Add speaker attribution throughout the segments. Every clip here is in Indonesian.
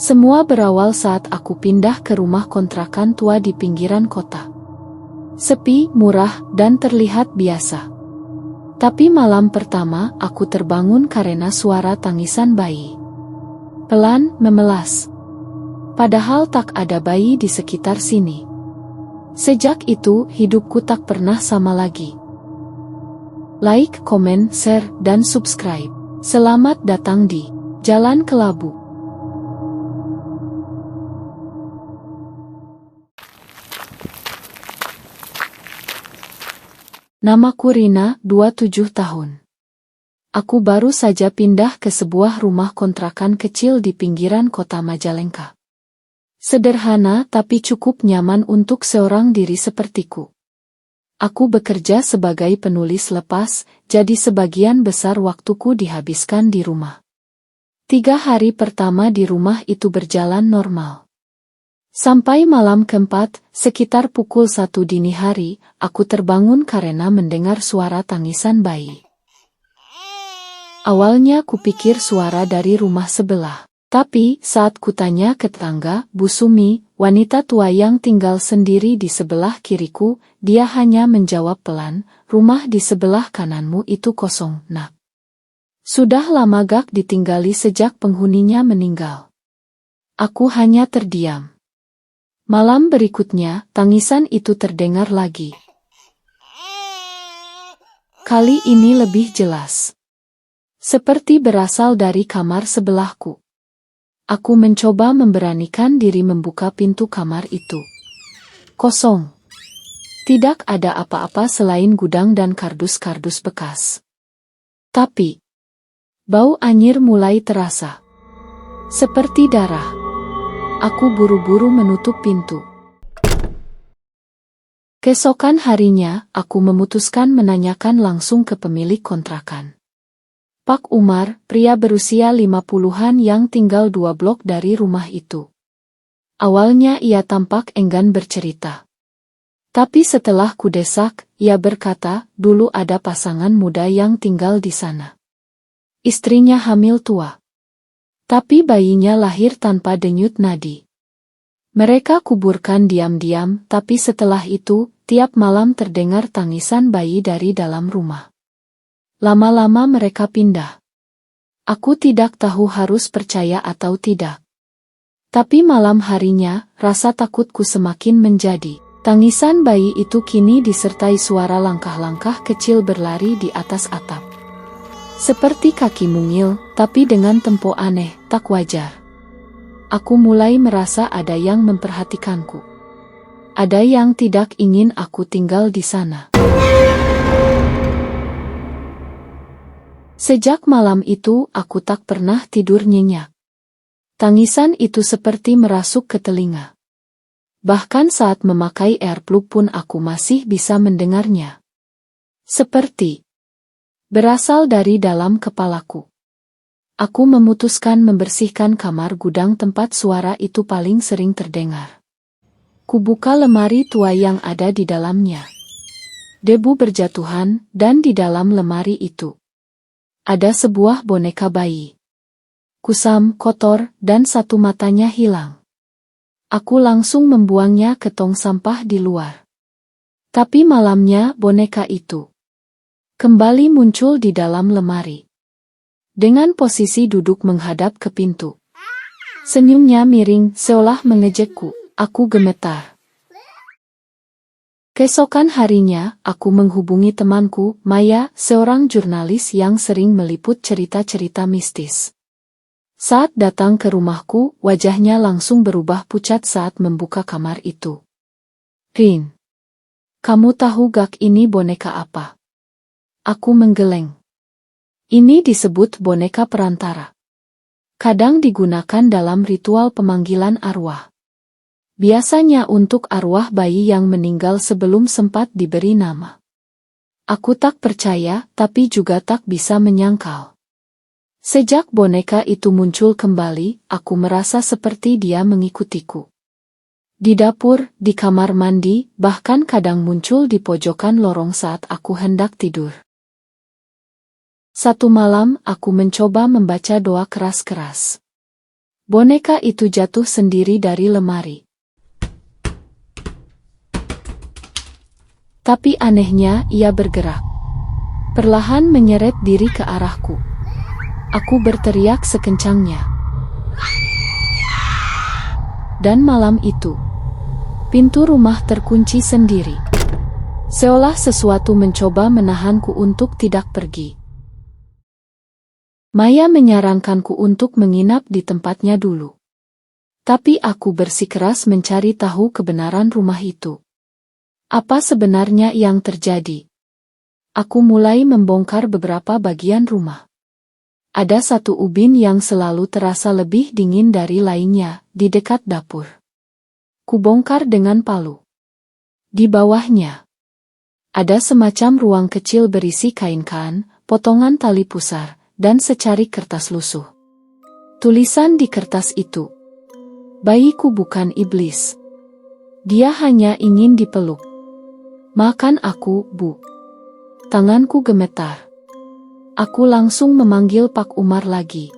Speaker 1: Semua berawal saat aku pindah ke rumah kontrakan tua di pinggiran kota. Sepi, murah, dan terlihat biasa. Tapi malam pertama aku terbangun karena suara tangisan bayi. Pelan, memelas. Padahal tak ada bayi di sekitar sini. Sejak itu, hidupku tak pernah sama lagi. Like, komen, share, dan subscribe. Selamat datang di Jalan Kelabu. Namaku Rina, 27 tahun. Aku baru saja pindah ke sebuah rumah kontrakan kecil di pinggiran kota Majalengka. Sederhana tapi cukup nyaman untuk seorang diri sepertiku. Aku bekerja sebagai penulis lepas, jadi sebagian besar waktuku dihabiskan di rumah. 3 hari pertama di rumah itu berjalan normal. Sampai malam keempat, sekitar pukul 1 dini hari, aku terbangun karena mendengar suara tangisan bayi. Awalnya kupikir suara dari rumah sebelah. Tapi, saat kutanya ke tetangga, Bu Sumi, wanita tua yang tinggal sendiri di sebelah kiriku, dia hanya menjawab pelan, rumah di sebelah kananmu itu kosong, nak. Sudah lama gak ditinggali sejak penghuninya meninggal. Aku hanya terdiam. Malam berikutnya, tangisan itu terdengar lagi. Kali ini lebih jelas. Seperti berasal dari kamar sebelahku. Aku mencoba memberanikan diri membuka pintu kamar itu. Kosong. Tidak ada apa-apa selain gudang dan kardus-kardus bekas. Tapi, bau anyir mulai terasa. Seperti darah. Aku buru-buru menutup pintu. Keesokan harinya, aku memutuskan menanyakan langsung ke pemilik kontrakan. Pak Umar, pria berusia 50-an yang tinggal 2 blok dari rumah itu. Awalnya ia tampak enggan bercerita. Tapi setelah kudesak, ia berkata, dulu ada pasangan muda yang tinggal di sana. Istrinya hamil tua. Tapi bayinya lahir tanpa denyut nadi. Mereka kuburkan diam-diam, tapi setelah itu, tiap malam terdengar tangisan bayi dari dalam rumah. Lama-lama mereka pindah. Aku tidak tahu harus percaya atau tidak. Tapi malam harinya, rasa takutku semakin menjadi. Tangisan bayi itu kini disertai suara langkah-langkah kecil berlari di atas atap. Seperti kaki mungil, tapi dengan tempo aneh, tak wajar. Aku mulai merasa ada yang memperhatikanku. Ada yang tidak ingin aku tinggal di sana. Sejak malam itu, aku tak pernah tidur nyenyak. Tangisan itu seperti merasuk ke telinga. Bahkan saat memakai earplug pun aku masih bisa mendengarnya. Seperti berasal dari dalam kepalaku. Aku memutuskan membersihkan kamar gudang tempat suara itu paling sering terdengar. Kubuka lemari tua yang ada di dalamnya. Debu berjatuhan, dan di dalam lemari itu ada sebuah boneka bayi. Kusam, kotor, dan satu matanya hilang. Aku langsung membuangnya ke tong sampah di luar. Tapi malamnya boneka itu kembali muncul di dalam lemari. Dengan posisi duduk menghadap ke pintu. Senyumnya miring, seolah mengejekku. Aku gemetar. Keesokan harinya, aku menghubungi temanku, Maya, seorang jurnalis yang sering meliput cerita-cerita mistis. Saat datang ke rumahku, wajahnya langsung berubah pucat saat membuka kamar itu. Rin, kamu tahu gak ini boneka apa? Aku menggeleng. Ini disebut boneka perantara. Kadang digunakan dalam ritual pemanggilan arwah. Biasanya untuk arwah bayi yang meninggal sebelum sempat diberi nama. Aku tak percaya, tapi juga tak bisa menyangkal. Sejak boneka itu muncul kembali, aku merasa seperti dia mengikutiku. Di dapur, di kamar mandi, bahkan kadang muncul di pojokan lorong saat aku hendak tidur. Satu malam, aku mencoba membaca doa keras-keras. Boneka itu jatuh sendiri dari lemari. Tapi anehnya ia bergerak. Perlahan menyeret diri ke arahku. Aku berteriak sekencangnya. Dan malam itu, pintu rumah terkunci sendiri. Seolah sesuatu mencoba menahanku untuk tidak pergi. Maya menyarankanku untuk menginap di tempatnya dulu. Tapi aku bersikeras mencari tahu kebenaran rumah itu. Apa sebenarnya yang terjadi? Aku mulai membongkar beberapa bagian rumah. Ada satu ubin yang selalu terasa lebih dingin dari lainnya, di dekat dapur. Kubongkar dengan palu. Di bawahnya, ada semacam ruang kecil berisi kain kan, potongan tali pusar, dan secari kertas lusuh. Tulisan di kertas itu. Bayiku bukan iblis. Dia hanya ingin dipeluk. Makan aku, Bu. Tanganku gemetar. Aku langsung memanggil Pak Umar lagi.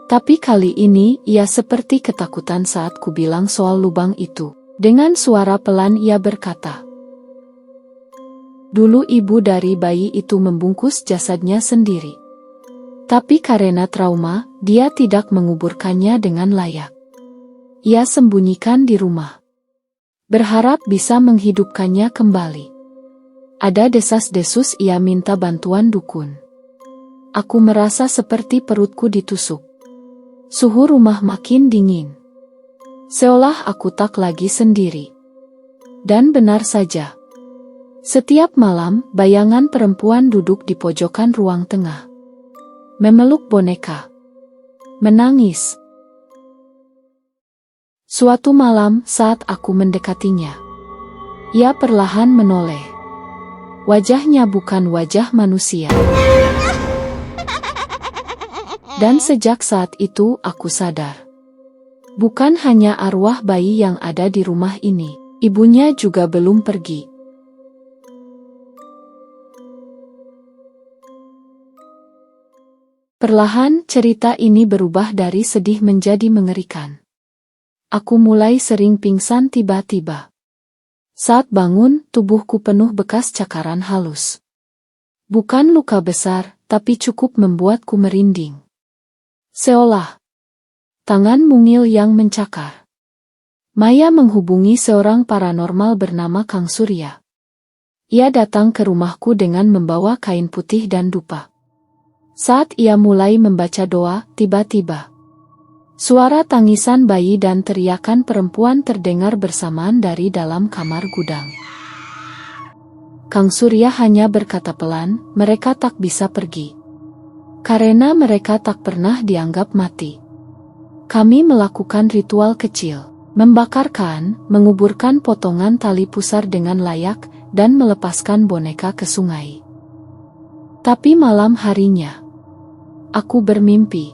Speaker 1: Tapi kali ini ia seperti ketakutan saat ku bilang soal lubang itu. Dengan suara pelan ia berkata, "Dulu ibu dari bayi itu membungkus jasadnya sendiri. Tapi karena trauma, dia tidak menguburkannya dengan layak. Ia sembunyikan di rumah. Berharap bisa menghidupkannya kembali. Ada desas-desus ia minta bantuan dukun. Aku merasa seperti perutku ditusuk. Suhu rumah makin dingin. Seolah aku tak lagi sendiri. Dan benar saja. Setiap malam, bayangan perempuan duduk di pojokan ruang tengah. Memeluk boneka. Menangis. Suatu malam saat aku mendekatinya, ia perlahan menoleh. Wajahnya bukan wajah manusia. Dan sejak saat itu aku sadar. Bukan hanya arwah bayi yang ada di rumah ini, ibunya juga belum pergi. Perlahan cerita ini berubah dari sedih menjadi mengerikan. Aku mulai sering pingsan tiba-tiba. Saat bangun, tubuhku penuh bekas cakaran halus. Bukan luka besar, tapi cukup membuatku merinding. Seolah tangan mungil yang mencakar. Maya menghubungi seorang paranormal bernama Kang Surya. Ia datang ke rumahku dengan membawa kain putih dan dupa. Saat ia mulai membaca doa, tiba-tiba suara tangisan bayi dan teriakan perempuan terdengar bersamaan dari dalam kamar gudang. Kang Surya hanya berkata pelan, "Mereka tak bisa pergi. Karena mereka tak pernah dianggap mati. Kami melakukan ritual kecil, membakarkan, menguburkan potongan tali pusar dengan layak, dan melepaskan boneka ke sungai." Tapi malam harinya, aku bermimpi.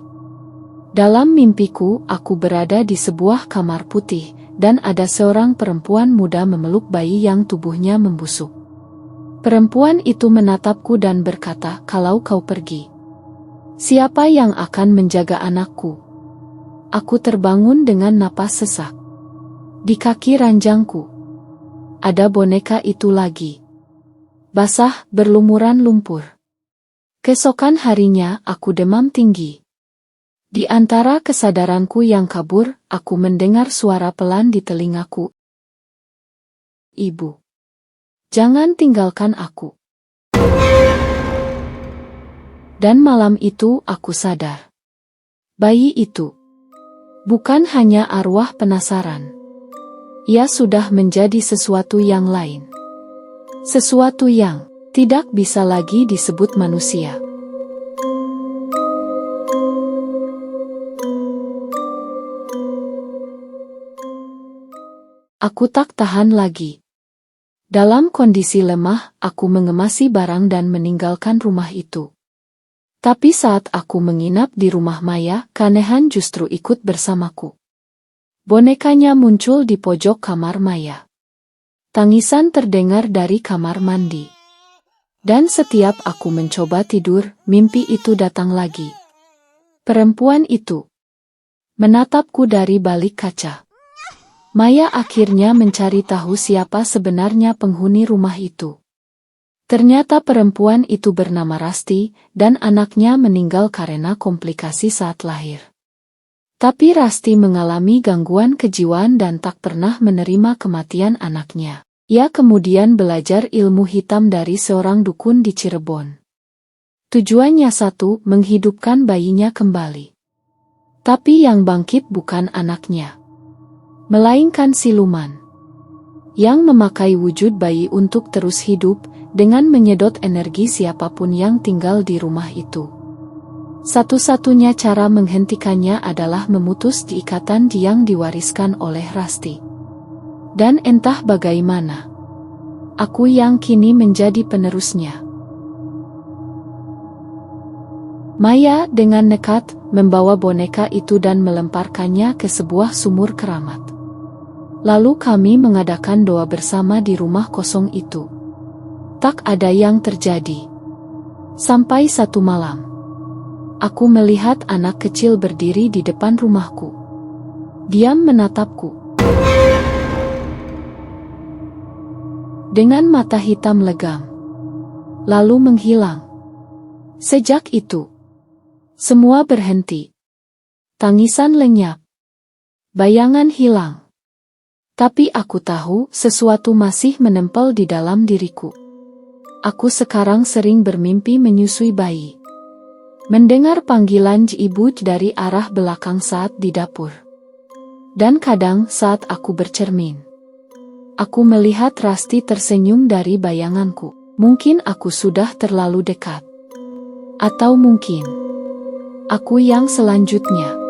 Speaker 1: Dalam mimpiku, aku berada di sebuah kamar putih, dan ada seorang perempuan muda memeluk bayi yang tubuhnya membusuk. Perempuan itu menatapku dan berkata, "Kalau kau pergi, siapa yang akan menjaga anakku?" Aku terbangun dengan napas sesak. Di kaki ranjangku ada boneka itu lagi. Basah, berlumuran lumpur. Keesokan harinya aku demam tinggi. Di antara kesadaranku yang kabur, aku mendengar suara pelan di telingaku. "Ibu, jangan tinggalkan aku." Dan malam itu aku sadar. Bayi itu bukan hanya arwah penasaran. Ia sudah menjadi sesuatu yang lain. Sesuatu yang tidak bisa lagi disebut manusia. Aku tak tahan lagi. Dalam kondisi lemah, aku mengemasi barang dan meninggalkan rumah itu. Tapi saat aku menginap di rumah Maya, keanehan justru ikut bersamaku. Bonekanya muncul di pojok kamar Maya. Tangisan terdengar dari kamar mandi. Dan setiap aku mencoba tidur, mimpi itu datang lagi. Perempuan itu menatapku dari balik kaca. Maya akhirnya mencari tahu siapa sebenarnya penghuni rumah itu. Ternyata perempuan itu bernama Rasti, dan anaknya meninggal karena komplikasi saat lahir. Tapi Rasti mengalami gangguan kejiwaan dan tak pernah menerima kematian anaknya. Ia kemudian belajar ilmu hitam dari seorang dukun di Cirebon. Tujuannya satu, menghidupkan bayinya kembali. Tapi yang bangkit bukan anaknya, melainkan siluman, yang memakai wujud bayi untuk terus hidup, dengan menyedot energi siapapun yang tinggal di rumah itu. Satu-satunya cara menghentikannya adalah memutus ikatan yang diwariskan oleh Rasti. Dan entah bagaimana, aku yang kini menjadi penerusnya. Maya dengan nekat membawa boneka itu dan melemparkannya ke sebuah sumur keramat. Lalu kami mengadakan doa bersama di rumah kosong itu. Tak ada yang terjadi. Sampai satu malam, aku melihat anak kecil berdiri di depan rumahku. Diam menatapku, dengan mata hitam legam, lalu menghilang. Sejak itu, semua berhenti. Tangisan lenyap, bayangan hilang. Tapi aku tahu sesuatu masih menempel di dalam diriku. Aku sekarang sering bermimpi menyusui bayi. Mendengar panggilan ibu dari arah belakang saat di dapur. Dan kadang saat aku bercermin, aku melihat Rasti tersenyum dari bayanganku. Mungkin aku sudah terlalu dekat. Atau mungkin aku yang selanjutnya.